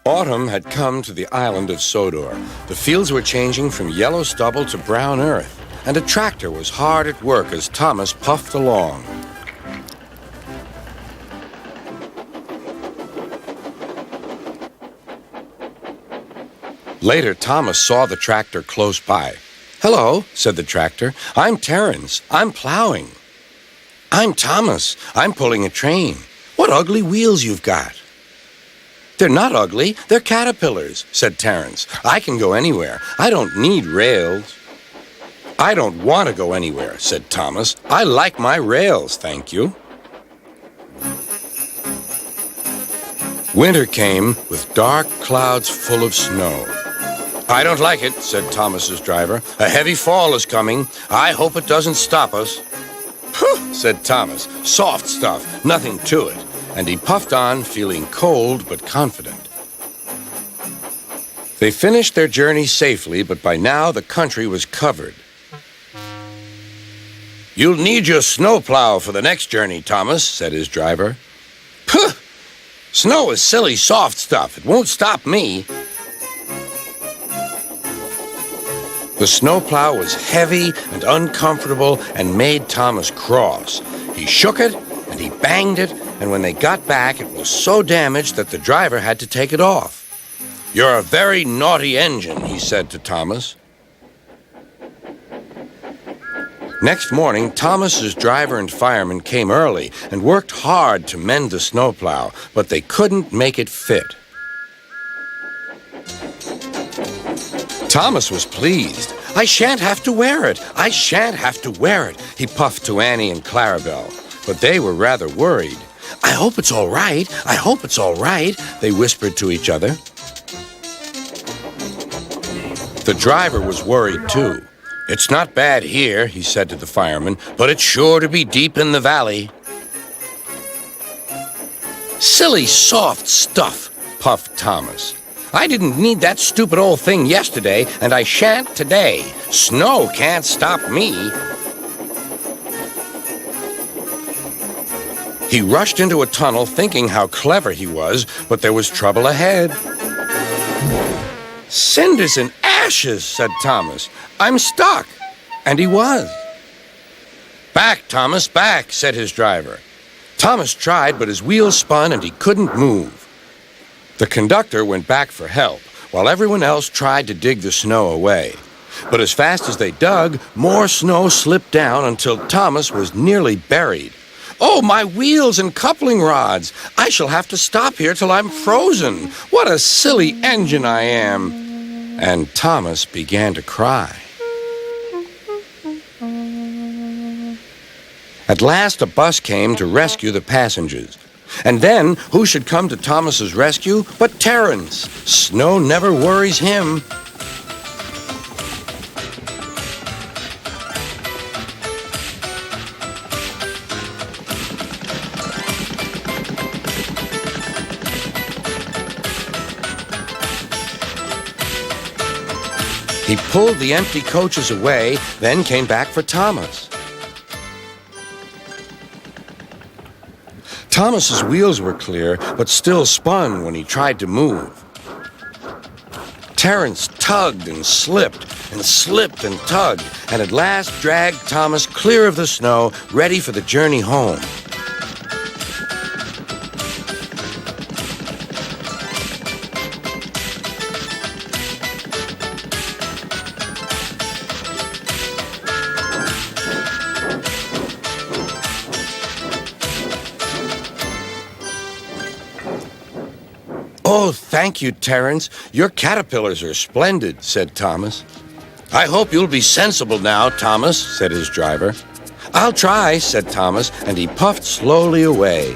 Autumn had come to the island of Sodor. The fields were changing from yellow stubble to brown earth, and a tractor was hard at work as Thomas puffed along. Later, Thomas saw the tractor close by. "Hello," said the tractor. "I'm Terence. I'm plowing." "I'm Thomas. I'm pulling a train. What ugly wheels you've got." "They're not ugly. They're caterpillars," said Terence. "I can go anywhere. I don't need rails." "I don't want to go anywhere," said Thomas. "I like my rails, thank you." Winter came with dark clouds full of snow. "I don't like it," said Thomas's driver. "A heavy fall is coming. I hope it doesn't stop us." "Phew," said Thomas. "Soft stuff, nothing to it." And he puffed on, feeling cold but confident. They finished their journey safely, but by now the country was covered. "You'll need your snowplow for the next journey, Thomas," said his driver. "Phew! Snow is silly, soft stuff. It won't stop me." The snowplow was heavy and uncomfortable and made Thomas cross. He shook it and he banged it, and when they got back, it was so damaged that the driver had to take it off. "You're a very naughty engine," he said to Thomas. Next morning, Thomas's driver and fireman came early and worked hard to mend the snowplow, but they couldn't make it fit. Thomas was pleased. "I shan't have to wear it. I shan't have to wear it," he puffed to Annie and Clarabelle. But they were rather worried. "I hope it's all right. I hope it's all right," they whispered to each other. The driver was worried too. "It's not bad here," he said to the fireman, "but it's sure to be deep in the valley." "Silly soft stuff," puffed Thomas. "I didn't need that stupid old thing yesterday, and I shan't today. Snow can't stop me." He rushed into a tunnel thinking how clever he was, but there was trouble ahead. "Cinders and ashes," said Thomas. "I'm stuck." And he was. "Back, Thomas, back," said his driver. Thomas tried, but his wheels spun and he couldn't move. The conductor went back for help, while everyone else tried to dig the snow away. But as fast as they dug, more snow slipped down until Thomas was nearly buried. "Oh, my wheels and coupling rods! I shall have to stop here till I'm frozen. What a silly engine I am!" And Thomas began to cry. At last, a bus came to rescue the passengers. And then, who should come to Thomas's rescue but Terence? Snow never worries him. He pulled the empty coaches away, then came back for Thomas. Thomas's wheels were clear, but still spun when he tried to move. Terence tugged and slipped and tugged, and at last dragged Thomas clear of the snow, ready for the journey home. "Oh, thank you, Terence. Your caterpillars are splendid," said Thomas. "I hope you'll be sensible now, Thomas," said his driver. "I'll try," said Thomas, and he puffed slowly away.